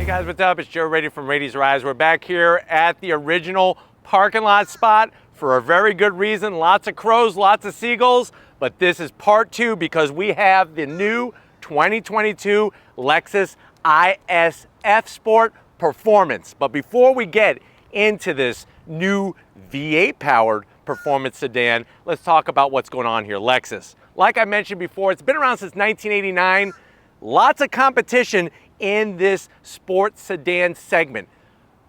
guys, what's up? It's Joe Rady from Rady's Rise. We're back here at the original parking lot spot for a very good reason. Lots of crows, lots of seagulls, but this is part two because we have the new 2022 Lexus IS F Sport Performance. But before we get into this new V8 powered performance sedan, let's talk about what's going on here. Lexus, like I mentioned before, it's been around since 1989. Lots of competition in this sports sedan segment.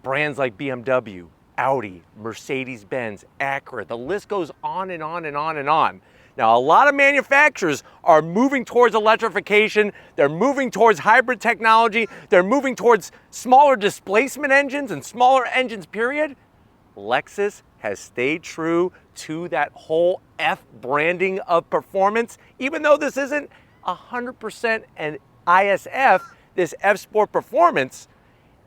Brands like BMW, Audi, Mercedes-Benz, Acura, the list goes on and on and on and on. Now, a lot of manufacturers are moving towards electrification. They're moving towards hybrid technology. They're moving towards smaller displacement engines and smaller engines, period. Lexus has stayed true to that whole F branding of performance. Even though this isn't 100% an ISF, this F Sport Performance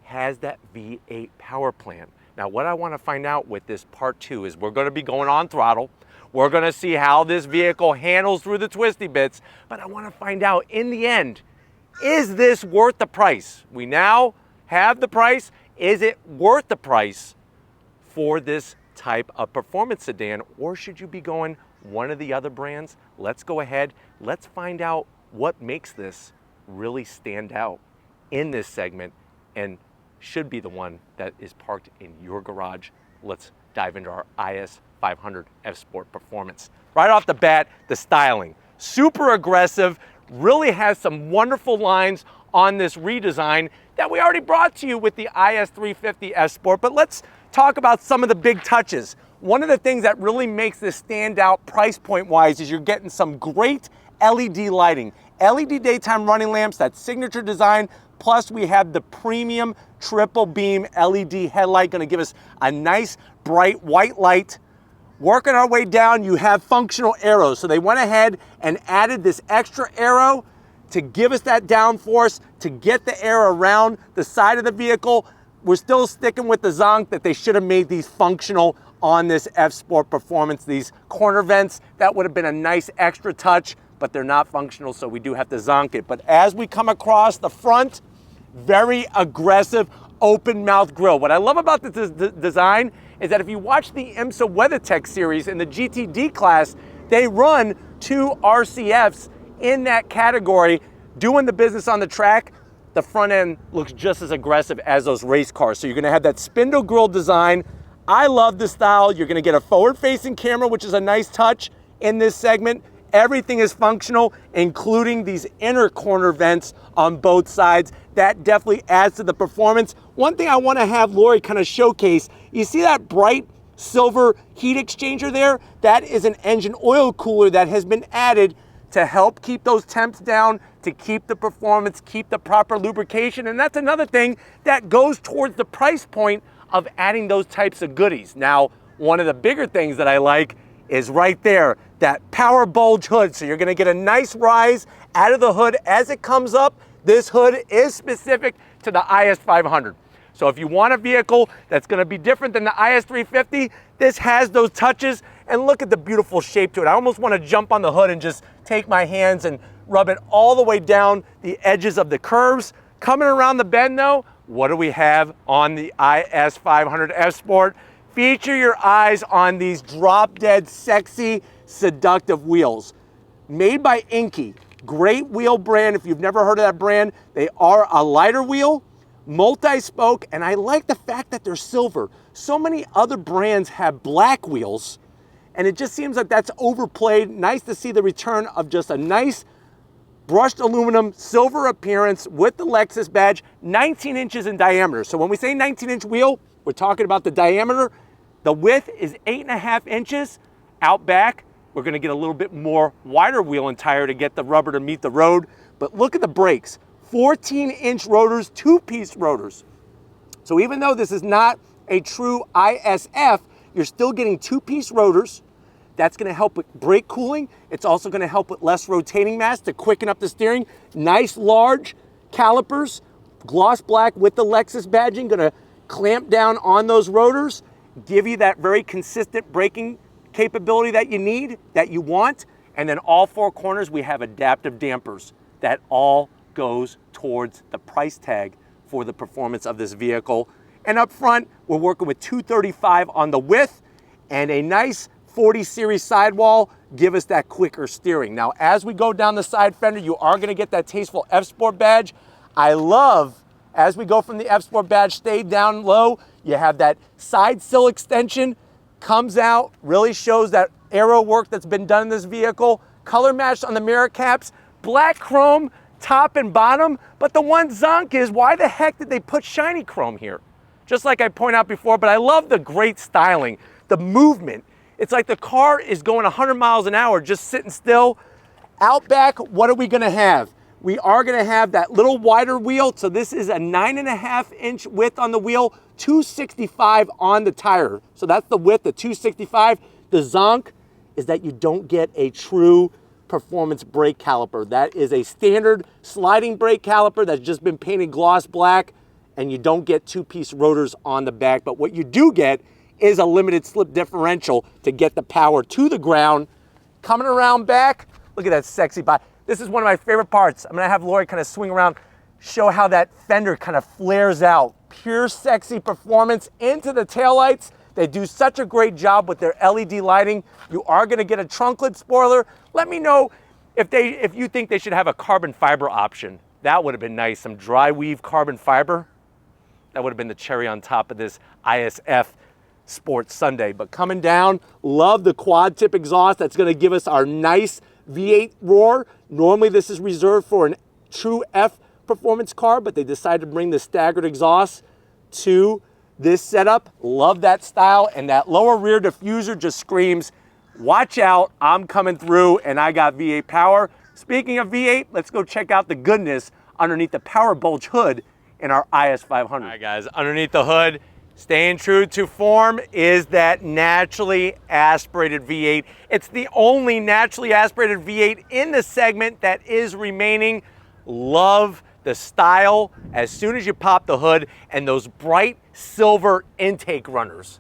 has that V8 power plant. Now, what I want to find out with this part two is we're going to be going on throttle. We're going to see how this vehicle handles through the twisty bits, but I want to find out in the end, is this worth the price? We now have the price. Is it worth the price for this type of performance sedan, or should you be going one of the other brands? Let's go ahead. Let's find out what makes this really stand out in this segment and should be the one that is parked in your garage. Let's dive into our IS 500 F Sport Performance. Right off the bat, the styling. Super aggressive, really has some wonderful lines on this redesign that we already brought to you with the IS 350 F Sport, but let's talk about some of the big touches. One of the things that really makes this stand out price point wise is you're getting some great LED lighting. LED daytime running lamps, that signature design, plus we have the premium triple beam LED headlight, gonna give us a nice bright white light. Working our way down, you have functional arrows. So they went ahead and added this extra arrow to give us that downforce, to get the air around the side of the vehicle. We're still sticking with the zonk that they should have made these functional on this F Sport Performance. These corner vents, that would have been a nice extra touch, but they're not functional, so we do have to zonk it. But as we come across the front, very aggressive open mouth grille. What I love about this design is that if you watch the IMSA WeatherTech series in the GTD class, they run two RCFs in that category doing the business on the track. The front end looks just as aggressive as those race cars. So you're gonna have that spindle grille design. I love the style. You're gonna get a forward-facing camera, which is a nice touch in this segment. Everything is functional, including these inner corner vents on both sides. That definitely adds to the performance. One thing I want to have Lori kind of showcase, you see that bright silver heat exchanger there? That is an engine oil cooler that has been added to help keep those temps down, to keep the performance, keep the proper lubrication. And that's another thing that goes towards the price point of adding those types of goodies. Now, one of the bigger things that I like is right there, that power bulge hood. So you're gonna get a nice rise out of the hood as it comes up. This hood is specific to the IS 500. So if you want a vehicle that's gonna be different than the IS 350, this has those touches, and look at the beautiful shape to it. I almost wanna jump on the hood and just take my hands and rub it all the way down the edges of the curves. Coming around the bend though, what do we have on the IS 500 F Sport? Feature your eyes on these drop dead sexy seductive wheels. Made by Enkei, great wheel brand. If you've never heard of that brand, they are a lighter wheel, multi-spoke, and I like the fact that they're silver. So many other brands have black wheels, and it just seems like that's overplayed. Nice to see the return of just a nice brushed aluminum silver appearance with the Lexus badge, 19 inches in diameter. So when we say 19-inch wheel, we're talking about the diameter. The width is 8.5 inches. Out back, we're gonna get a little bit more wider wheel and tire to get the rubber to meet the road. But look at the brakes, 14-inch rotors, two-piece rotors. So even though this is not a true ISF, you're still getting two-piece rotors. That's gonna help with brake cooling. It's also gonna help with less rotating mass to quicken up the steering. Nice large calipers, gloss black with the Lexus badging, gonna clamp down on those rotors, give you that very consistent braking capability that you need, that you want. And then all four corners, we have adaptive dampers. That all goes towards the price tag for the performance of this vehicle. And up front, we're working with 235 on the width and a nice 40 series sidewall, give us that quicker steering. Now, as we go down the side fender, you are gonna get that tasteful F-Sport badge. I love, as we go from the F-Sport badge, stay down low, you have that side sill extension, comes out, really shows that aero work that's been done in this vehicle. Color matched on the mirror caps, black chrome, top and bottom, but the one zonk is, why the heck did they put shiny chrome here? Just like I pointed out before, but I love the great styling, the movement. It's like the car is going 100 miles an hour, just sitting still. Out back, what are we gonna have? We are gonna have that little wider wheel. So this is a 9.5-inch width on the wheel, 265 on the tire. So that's the width, the 265. The zonk is that you don't get a true performance brake caliper. That is a standard sliding brake caliper that's just been painted gloss black, and you don't get two-piece rotors on the back. But what you do get is a limited slip differential to get the power to the ground. Coming around back, look at that sexy body. This is one of my favorite parts. I'm gonna have Lori kind of swing around, show how that fender kind of flares out. Pure sexy performance into the taillights. They do such a great job with their LED lighting. You are gonna get a trunklet spoiler. Let me know if you think they should have a carbon fiber option. That would have been nice, some dry weave carbon fiber. That would have been the cherry on top of this ISF Sports Sunday. But coming down, love the quad tip exhaust. That's gonna give us our nice V8 roar. Normally this is reserved for a true F performance car, but they decided to bring the staggered exhaust to this setup. Love that style, and that lower rear diffuser just screams, watch out, I'm coming through and I got V8 power. Speaking of V8, let's go check out the goodness underneath the power bulge hood in our IS 500. All right guys, underneath the hood, staying true to form, is that naturally aspirated V8. It's the only naturally aspirated V8 in the segment that is remaining. Love the style as soon as you pop the hood, and those bright silver intake runners.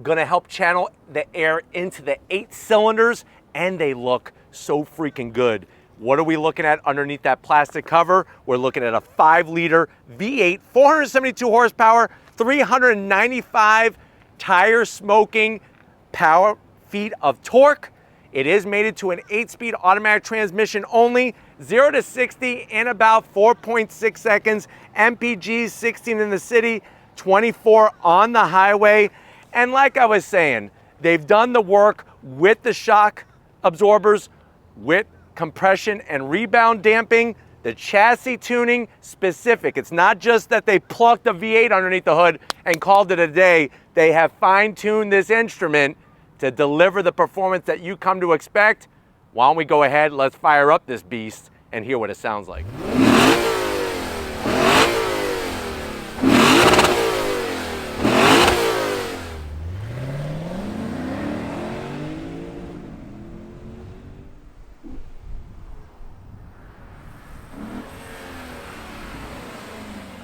Gonna help channel the air into the 8 cylinders, and they look so freaking good. What are we looking at underneath that plastic cover? We're looking at a 5-liter V8, 472 horsepower, 395 tire smoking power feet of torque. It is mated to an 8-speed automatic transmission only, 0 to 60 in about 4.6 seconds. MPG 16 in the city, 24 on the highway. And like I was saying, they've done the work with the shock absorbers, with compression and rebound damping, the chassis tuning specific. It's not just that they plucked a V8 underneath the hood and called it a day. They have fine-tuned this instrument to deliver the performance that you come to expect. Why don't we go ahead, let's fire up this beast and hear what it sounds like.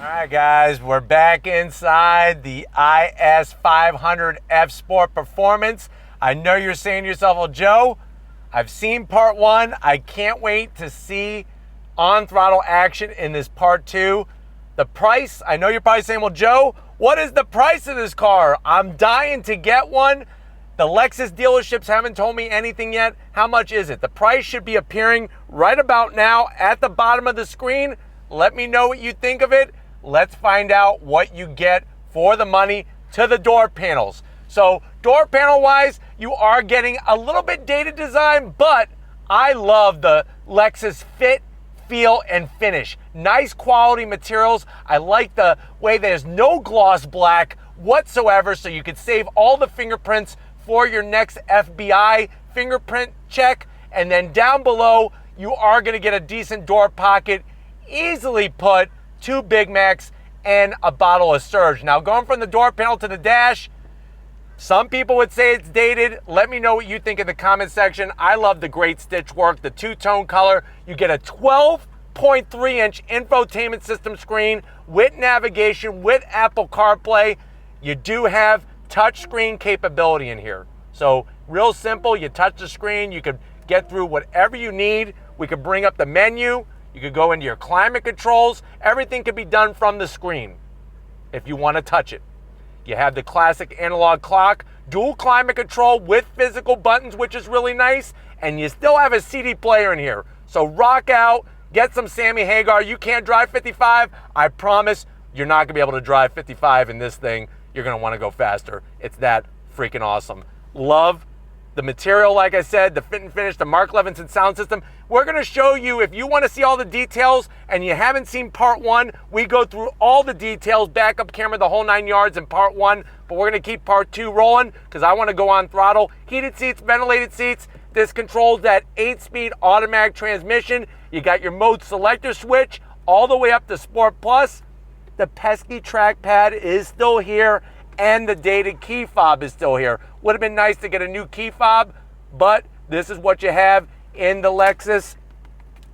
All right guys, we're back inside the IS 500 F Sport Performance. I know you're saying to yourself, well, Joe, I've seen part 1. I can't wait to see on throttle action in this part 2. The price, I know you're probably saying, well, Joe, what is the price of this car? I'm dying to get one. The Lexus dealerships haven't told me anything yet. How much is it? The price should be appearing right about now at the bottom of the screen. Let me know what you think of it. Let's find out what you get for the money to the door panels. So door panel wise, you are getting a little bit dated design, but I love the Lexus fit, feel, and finish. Nice quality materials. I like the way there's no gloss black whatsoever, so you could save all the fingerprints for your next FBI fingerprint check. And then down below, you are gonna get a decent door pocket, easily put 2 Big Macs and a bottle of Surge. Now going from the door panel to the dash, some people would say it's dated. Let me know what you think in the comment section. I love the great stitch work, the 2-tone color. You get a 12.3-inch infotainment system screen with navigation, with Apple CarPlay. You do have touchscreen capability in here. So real simple, you touch the screen, you could get through whatever you need. We could bring up the menu. You could go into your climate controls. Everything can be done from the screen if you want to touch it. You have the classic analog clock, dual climate control with physical buttons, which is really nice, and you still have a CD player in here. So rock out, get some Sammy Hagar. You can't drive 55. I promise you're not gonna be able to drive 55 in this thing. You're gonna wanna go faster. It's that freaking awesome. Love the material, like I said, the fit and finish, the Mark Levinson sound system. We're gonna show you, if you wanna see all the details and you haven't seen part one, we go through all the details, backup camera, the whole 9 yards in part one, but we're gonna keep part two rolling because I wanna go on throttle. Heated seats, ventilated seats. This controls that 8-speed automatic transmission. You got your mode selector switch all the way up to Sport Plus. The pesky trackpad is still here, and the dated key fob is still here. Would have been nice to get a new key fob, but this is what you have in the Lexus.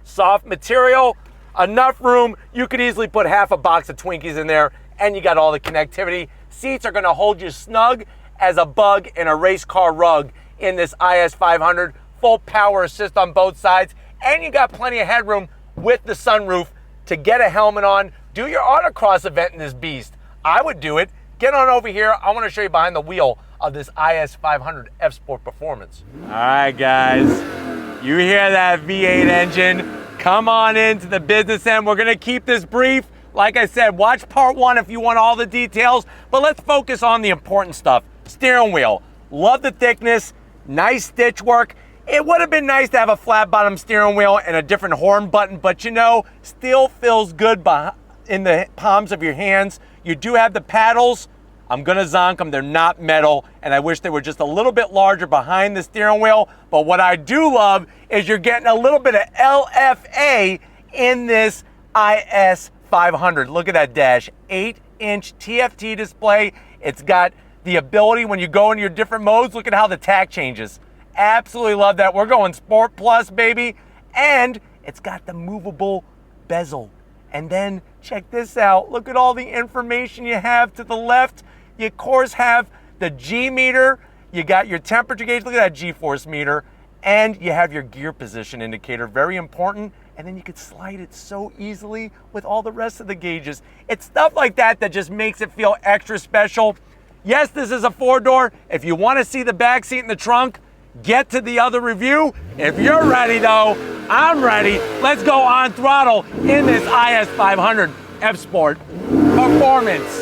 Soft material, enough room. You could easily put half a box of Twinkies in there, and you got all the connectivity. Seats are gonna hold you snug as a bug in a race car rug in this IS 500. Full power assist on both sides, and you got plenty of headroom with the sunroof to get a helmet on. Do your autocross event in this beast. I would do it. Get on over here. I want to show you behind the wheel of this IS 500 F Sport Performance. All right, guys. You hear that V8 engine? Come on into the business end. We're going to keep this brief. Like I said, watch part one if you want all the details, but let's focus on the important stuff. Steering wheel. Love the thickness. Nice stitch work. It would have been nice to have a flat bottom steering wheel and a different horn button, but you know, still feels good in the palms of your hands. You do have the paddles. I'm gonna zonk them, they're not metal, and I wish they were just a little bit larger behind the steering wheel, but what I do love is you're getting a little bit of LFA in this IS 500. Look at that dash, 8-inch TFT display. It's got the ability when you go into your different modes, look at how the tack changes. Absolutely love that. We're going Sport Plus, baby. And it's got the movable bezel. And then check this out. Look at all the information you have to the left. You, of course, have the G meter. You got your temperature gauge. Look at that G-force meter. And you have your gear position indicator. Very important. And then you could slide it so easily with all the rest of the gauges. It's stuff like that that just makes it feel extra special. Yes, this is a 4-door. If you want to see the back seat in the trunk, get to the other review. If you're ready though, I'm ready. Let's go on throttle in this IS 500 F Sport Performance.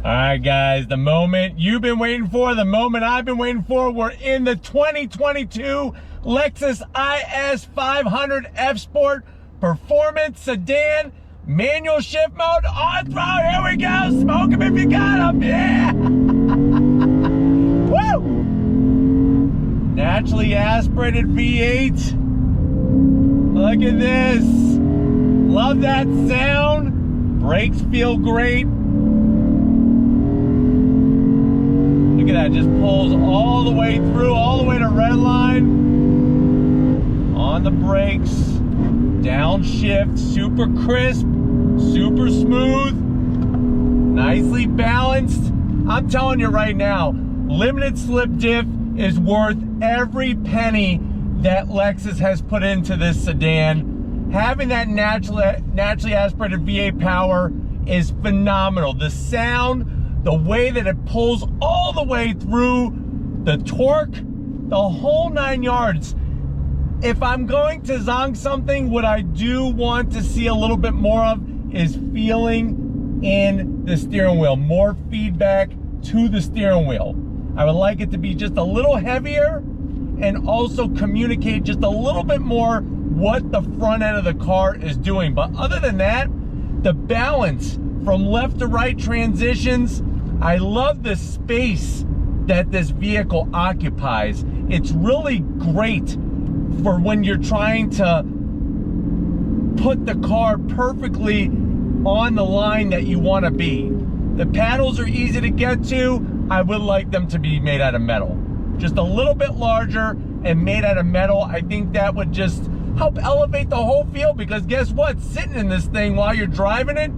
All right, guys, the moment you've been waiting for, the moment I've been waiting for, we're in the 2022 Lexus IS 500 F Sport Performance Sedan, manual shift mode, on throttle. Here we go, smoke them if you got them, yeah. Woo! Naturally aspirated V8. Look at this. Love that sound. Brakes feel great. Look at that, just pulls all the way through, all the way to red line. On the brakes. Downshift, super crisp, super smooth. Nicely balanced. I'm telling you right now, limited slip diff is worth every penny that Lexus has put into this sedan. Having that naturally aspirated V8 power is phenomenal. The sound, the way that it pulls all the way through, the torque, the whole 9 yards. If I'm going to zonk something, what I do want to see a little bit more of is feeling in the steering wheel, more feedback to the steering wheel. I would like it to be just a little heavier and also communicate just a little bit more what the front end of the car is doing. But other than that, the balance from left to right transitions, I love the space that this vehicle occupies. It's really great for when you're trying to put the car perfectly on the line that you want to be. The paddles are easy to get to. I would like them to be made out of metal. Just a little bit larger and made out of metal. I think that would just help elevate the whole feel, because guess what? Sitting in this thing while you're driving it,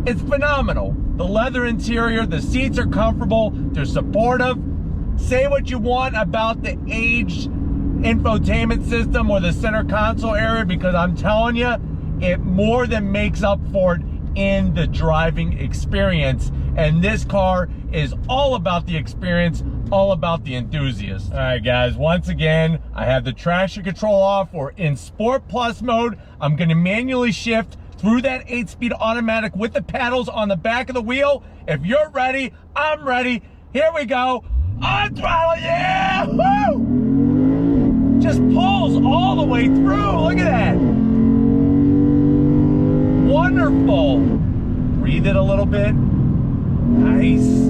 it's phenomenal. The leather interior, the seats are comfortable, they're supportive. Say what you want about the aged infotainment system or the center console area, because I'm telling you, it more than makes up for it in the driving experience. And this car is all about the experience, all about the enthusiast. All right, guys, once again, I have the traction control off. We're in Sport Plus mode. I'm gonna manually shift through that 8-speed automatic with the paddles on the back of the wheel. If you're ready, I'm ready. Here we go. On throttle, yeah! Woo! Just pulls all the way through. Look at that. Wonderful. Breathe it a little bit. Nice.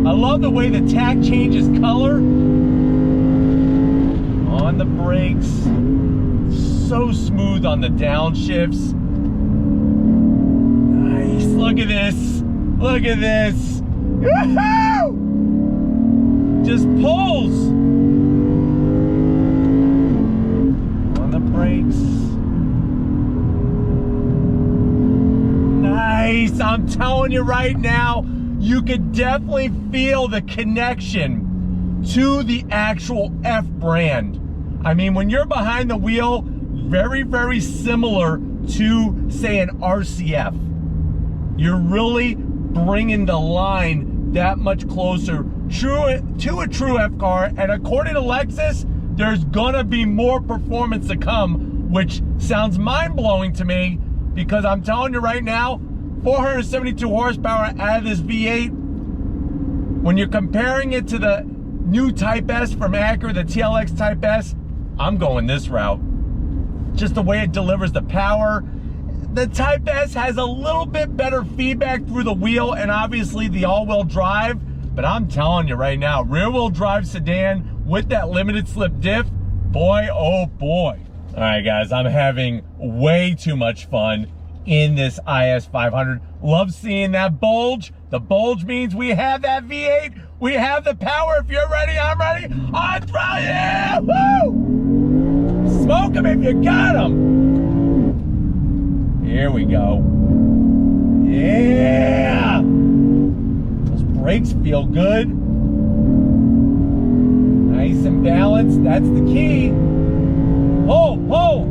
I love the way the tack changes color on the brakes. So smooth on the downshifts. Nice. Look at this. Look at this. Woohoo! Just pulls on the brakes. Nice. I'm telling you right now, you could definitely feel the connection to the actual F brand. I mean, when you're behind the wheel, very, very similar to, say, an RCF. You're really bringing the line that much closer to a true F car. And according to Lexus, there's gonna be more performance to come, which sounds mind-blowing to me, because I'm telling you right now, 472 horsepower out of this V8. When you're comparing it to the new Type S from Acura, the TLX Type S, I'm going this route. Just the way it delivers the power. The Type S has a little bit better feedback through the wheel and obviously the all-wheel drive, but I'm telling you right now, rear-wheel drive sedan with that limited slip diff, boy, oh boy. All right, guys, I'm having way too much fun in this IS 500. Love seeing that bulge. The bulge means we have that V8. We have the power. If you're ready, I'm ready. On throttle, yeah! Woo! Smoke them if you got them. Here we go. Yeah! Those brakes feel good. Nice and balanced. That's the key. Pull, pull.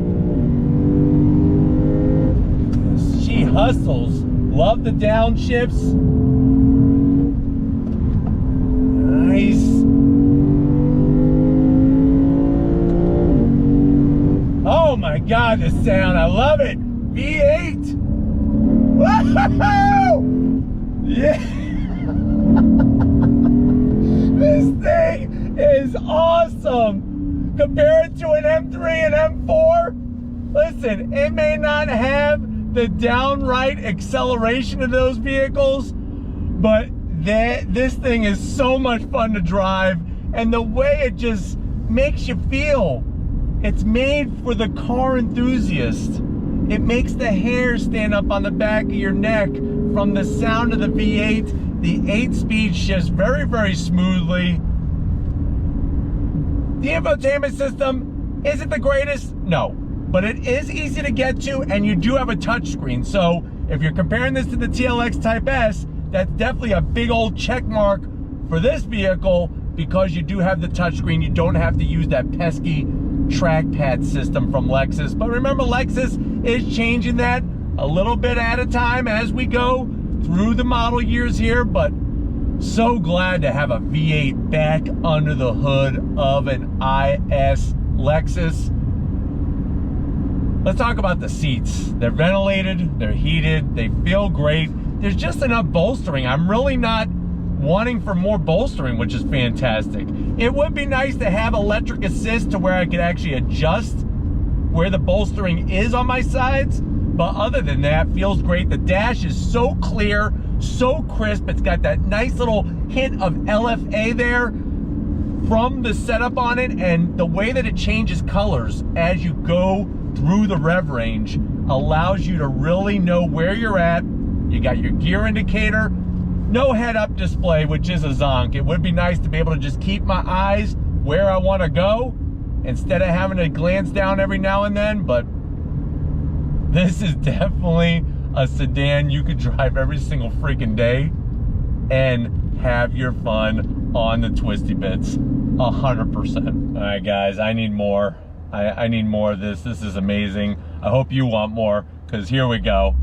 She hustles. Love the downshifts. Nice. Oh my God, the sound. I love it. V8. Woo-hoo-hoo! Yeah. This thing is awesome. Compared to an M3 and M4, listen, it may not have the downright acceleration of those vehicles, but this thing is so much fun to drive, and the way it just makes you feel, it's made for the car enthusiast. It makes the hair stand up on the back of your neck from the sound of the V8. The 8-speed shifts very, very smoothly. The infotainment system isn't the greatest, no, but it is easy to get to, and you do have a touchscreen. So if you're comparing this to the TLX Type S, that's definitely a big old check mark for this vehicle, because you do have the touchscreen. You don't have to use that pesky trackpad system from Lexus. But remember, Lexus is changing that a little bit at a time as we go through the model years here, but so glad to have a V8 back under the hood of an IS Lexus. Let's talk about the seats. They're ventilated, they're heated, they feel great. There's just enough bolstering. I'm really not wanting for more bolstering, which is fantastic. It would be nice to have electric assist to where I could actually adjust where the bolstering is on my sides, but other than that, feels great. The dash is so clear, so crisp. It's got that nice little hint of LFA there from the setup on it, and the way that it changes colors as you go through the rev range allows you to really know where you're at. You got your gear indicator, no head-up display, which is a zonk. It would be nice to be able to just keep my eyes where I want to go instead of having to glance down every now and then. But this is definitely a sedan you could drive every single freaking day and have your fun on the twisty bits 100%. All right, guys, I need more. I need more of this. This is amazing. I hope you want more, because here we go.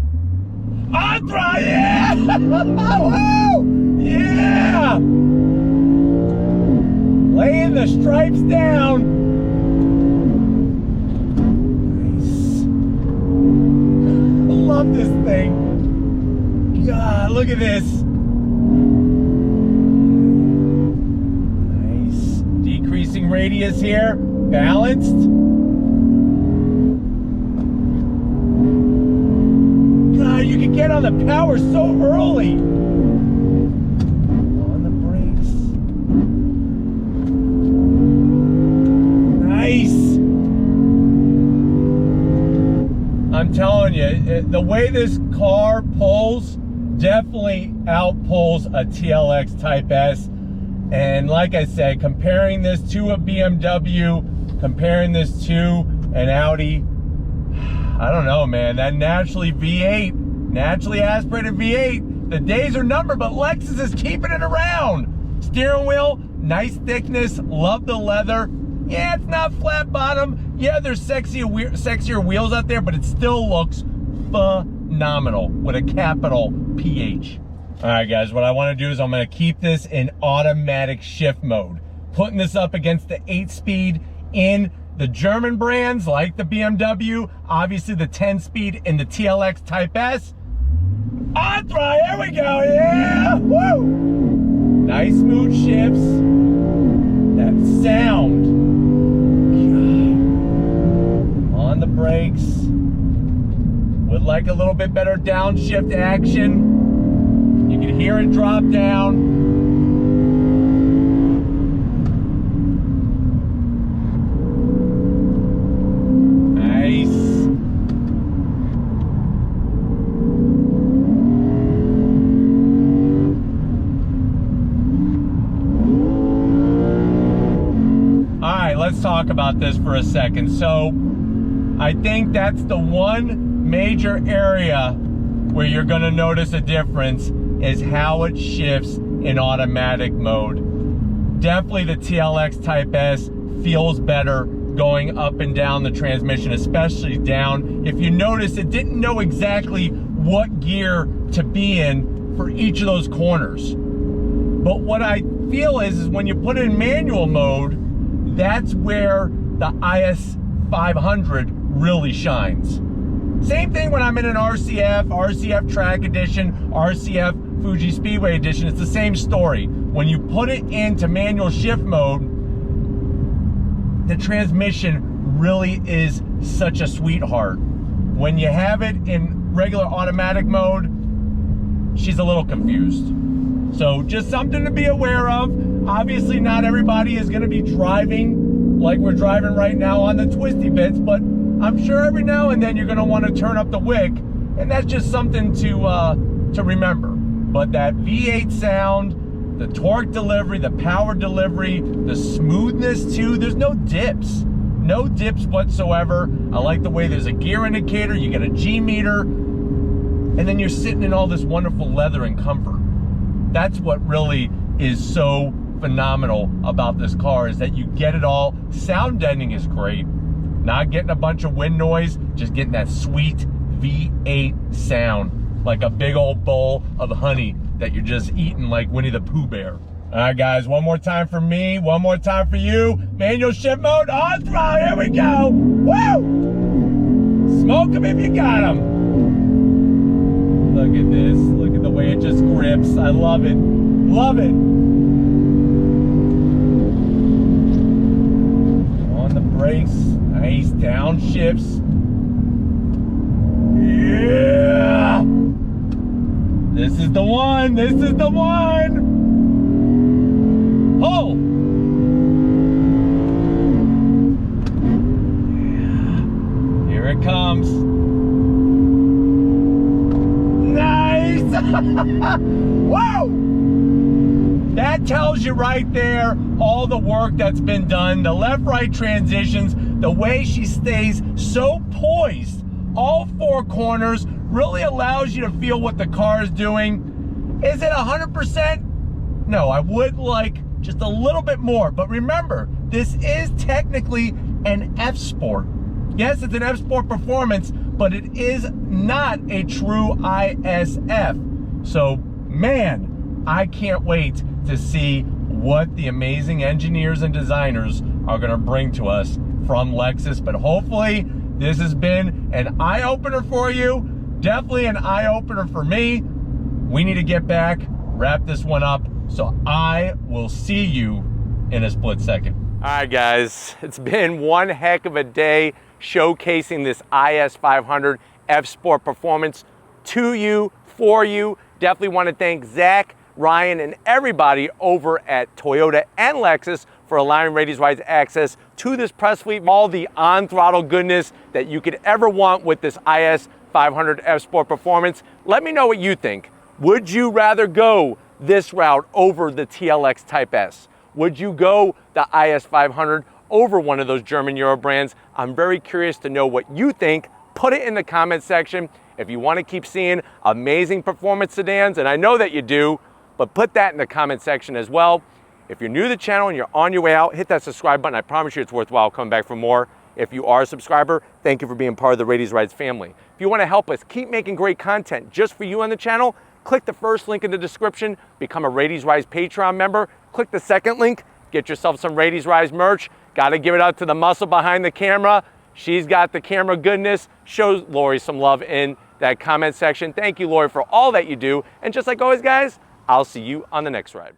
Entra, yeah! Woo! Yeah! Laying the stripes down. Nice. I love this thing. God, look at this. Nice. Decreasing radius here. Balanced. God, you can get on the power so early. On the brakes. Nice. I'm telling you, the way this car pulls definitely outpulls a TLX Type S. And like I said, comparing this to a BMW, comparing this to an Audi, I don't know, man. That naturally aspirated V8, the days are numbered, but Lexus is keeping it around. Steering wheel, nice thickness, love the leather. Yeah, it's not flat bottom. Yeah, there's sexier wheels out there, but it still looks phenomenal with a capital PH. All right, guys, what I want to do is I'm going to keep this in automatic shift mode. Putting this up against the 8-speed in the German brands like the BMW, obviously the 10-speed in the TLX Type S. Entra, here we go, yeah! Woo! Nice smooth shifts. That sound. God. On the brakes. Would like a little bit better downshift action. You can hear it drop down. Let's talk about this for a second. So I think that's the one major area where you're going to notice a difference is how it shifts in automatic mode. Definitely the TLX Type S feels better going up and down the transmission, especially down. If you notice, it didn't know exactly what gear to be in for each of those corners. But what I feel is when you put it in manual mode, that's where the IS 500 really shines. Same thing when I'm in an RCF Track Edition, RCF Fuji Speedway Edition. It's the same story. When you put it into manual shift mode, the transmission really is such a sweetheart. When you have it in regular automatic mode, she's a little confused. So just something to be aware of. Obviously, not everybody is going to be driving like we're driving right now on the twisty bits, but I'm sure every now and then you're going to want to turn up the wick, and that's just something to remember. But that V8 sound, the torque delivery, the power delivery, the smoothness too, there's no dips. No dips whatsoever. I like the way there's a gear indicator, you get a G meter, and then you're sitting in all this wonderful leather and comfort. That's what really is so phenomenal about this car, is that you get it all. Sound deadening is great. Not getting a bunch of wind noise, just getting that sweet V8 sound, like a big old bowl of honey that you're just eating like Winnie the Pooh Bear. All right, guys, one more time for me, one more time for you. Manual shift mode, on throttle, here we go. Woo! Smoke them if you got them. Look at this, look at the way it just grips. I love it, love it. Brakes, nice downshifts. Yeah! This is the one, this is the one! Oh! Yeah. Here it comes. Nice! Whoa! That tells you right there all the work that's been done, the left-right transitions, the way she stays so poised. All four corners really allows you to feel what the car is doing. Is it 100%? No, I would like just a little bit more. But remember, this is technically an F Sport. Yes, it's an F Sport Performance, but it is not a true ISF. So, man, I can't wait to see what the amazing engineers and designers are gonna bring to us from Lexus. But hopefully, this has been an eye-opener for you. Definitely an eye-opener for me. We need to get back, wrap this one up, so I will see you in a split second. All right, guys, it's been one heck of a day showcasing this IS 500 F Sport Performance to you, for you. Definitely want to thank Zach, Ryan, and everybody over at Toyota and Lexus for allowing Ladies Rides access to this press fleet, all the on-throttle goodness that you could ever want with this IS 500 F Sport Performance. Let me know what you think. Would you rather go this route over the TLX Type S? Would you go the IS 500 over one of those German Euro brands? I'm very curious to know what you think. Put it in the comment section. If you want to keep seeing amazing performance sedans, and I know that you do, but put that in the comment section as well. If you're new to the channel and you're on your way out, hit that subscribe button. I promise you it's worthwhile coming back for more. If you are a subscriber, thank you for being part of the Ladies Rides family. If you want to help us keep making great content just for you on the channel, click the first link in the description, become a Ladies Rides Patreon member. Click the second link, get yourself some Ladies Rides merch. Got to give it out to the muscle behind the camera. She's got the camera goodness. Show Lori some love in that comment section. Thank you, Lori, for all that you do. And just like always, guys, I'll see you on the next ride.